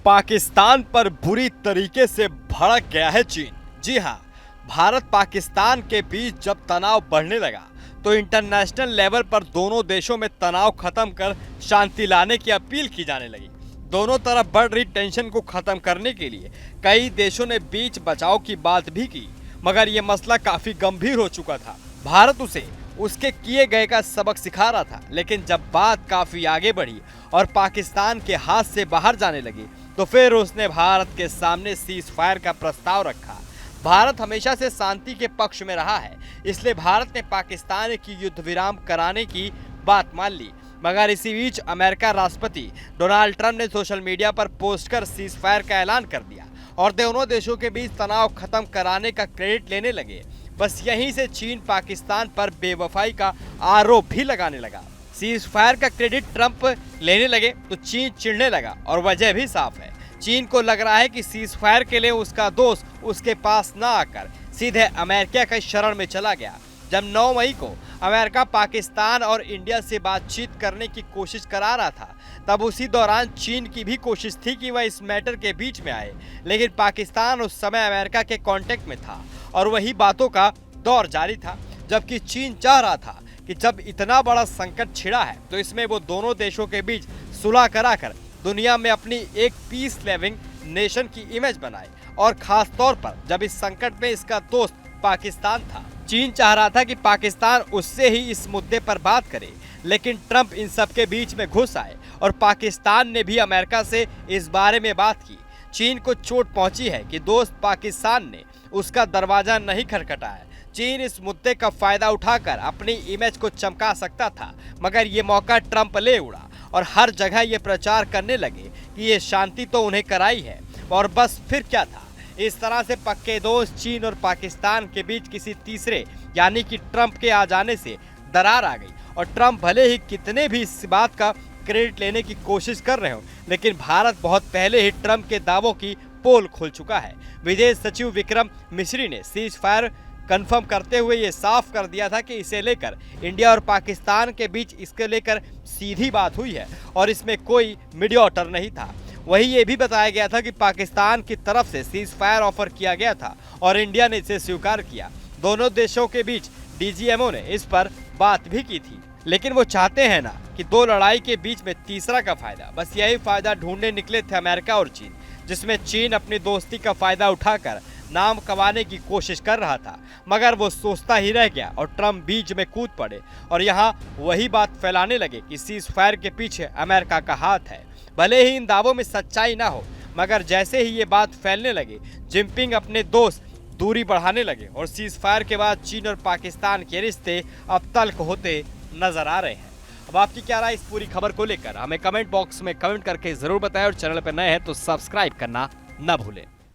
पाकिस्तान पर बुरी तरीके से भड़क गया है चीन। जी हां, भारत पाकिस्तान के बीच जब तनाव बढ़ने लगा तो इंटरनेशनल लेवल पर दोनों देशों में तनाव खत्म कर शांति लाने की अपील की जाने लगी। दोनों तरफ बढ़ रही टेंशन को खत्म करने के लिए कई देशों ने बीच बचाव की बात भी की, मगर यह मसला काफी गंभीर हो चुका था। भारत उसे उसके किए गए का सबक सिखा रहा था, लेकिन जब बात काफी आगे बढ़ी और पाकिस्तान के हाथ से बाहर जाने लगी तो फिर उसने भारत के सामने सीज फायर का प्रस्ताव रखा। भारत हमेशा से शांति के पक्ष में रहा है, इसलिए भारत ने पाकिस्तान की युद्ध विराम कराने की बात मान ली। मगर इसी बीच अमेरिका राष्ट्रपति डोनाल्ड ट्रंप ने सोशल मीडिया पर पोस्ट कर सीज फायर का ऐलान कर दिया और दोनों देशों के बीच तनाव खत्म कराने का क्रेडिट लेने लगे। बस यहीं से चीन पाकिस्तान पर बेवफाई का आरोप भी लगाने लगा। सीज फायर का क्रेडिट ट्रंप लेने लगे तो चीन चिढ़ने लगा और वजह भी साफ है। चीन को लग रहा है कि सीज फायर के लिए उसका दोस्त उसके पास न आकर सीधे अमेरिका की शरण में चला गया। जब 9 मई को अमेरिका पाकिस्तान और इंडिया से बातचीत करने की कोशिश करा रहा था, तब उसी दौरान चीन की भी कोशिश थी कि वह इस मैटर के बीच में आए, लेकिन पाकिस्तान उस समय अमेरिका के कांटेक्ट में था और वही बातों का दौर जारी था। जबकि चीन चाह रहा था कि जब इतना बड़ा संकट छिड़ा है तो इसमें वो दोनों देशों के बीच सुलह कराकर दुनिया में अपनी एक पीस लविंग नेशन की इमेज बनाए, और खास तौर पर जब इस संकट में इसका दोस्त पाकिस्तान था। चीन चाह रहा था कि पाकिस्तान उससे ही इस मुद्दे पर बात करे, लेकिन ट्रंप इन सब के बीच में घुस आए और पाकिस्तान ने भी अमेरिका से इस बारे में बात की। चीन को चोट पहुंची है कि दोस्त पाकिस्तान ने उसका दरवाजा नहीं खटखटाया। चीन इस मुद्दे का फायदा उठाकर अपनी इमेज को चमका सकता था, मगर ये मौका ट्रंप ले उड़ा और हर जगह ये प्रचार करने लगे कि ये शांति तो उन्हें कराई है। और बस फिर क्या था, इस तरह से पक्के दोस्त चीन और पाकिस्तान के बीच किसी तीसरे यानी कि ट्रंप के आ जाने से दरार आ गई। और ट्रंप भले ही कितने भी इस बात का क्रेडिट लेने की कोशिश कर रहे हो, लेकिन भारत बहुत पहले ही ट्रंप के दावों की पोल खोल चुका है। विदेश सचिव विक्रम मिश्री ने सीज फायर कंफर्म करते हुए ये साफ कर दिया था कि इसे लेकर इंडिया और पाकिस्तान के बीच इसके लेकर सीधी बात हुई है और इसमें कोई मीडिएटर नहीं था। वहीं ये भी बताया गया था कि पाकिस्तान की तरफ से सीज फायर ऑफर किया गया था और इंडिया ने इसे स्वीकार किया। दोनों देशों के बीच डीजीएमओ ने इस पर बात भी की थी, लेकिन वो चाहते हैं ना कि दो लड़ाई के बीच में तीसरा का फायदा। बस यही फायदा ढूंढने निकले थे अमेरिका और चीन, जिसमें चीन अपनी दोस्ती का फायदा उठाकर नाम कमाने की कोशिश कर रहा था, मगर वो सोचता ही रह गया और ट्रंप बीच में कूद पड़े और यहाँ वही बात फैलाने लगे कि सीज फायर के पीछे अमेरिका का हाथ है। भले ही इन दावों में सच्चाई ना हो, मगर जैसे ही ये बात फैलने लगी, जिनपिंग अपने दोस्त दूरी बढ़ाने लगे और सीज फायर के बाद चीन और पाकिस्तान के रिश्ते अब तल्ख होते नजर आ रहे हैं। अब आपकी क्या राय इस पूरी खबर को लेकर हमें कमेंट बॉक्स में कमेंट करके जरूर बताएं और चैनल पर नए हैं तो सब्सक्राइब करना न भूलें।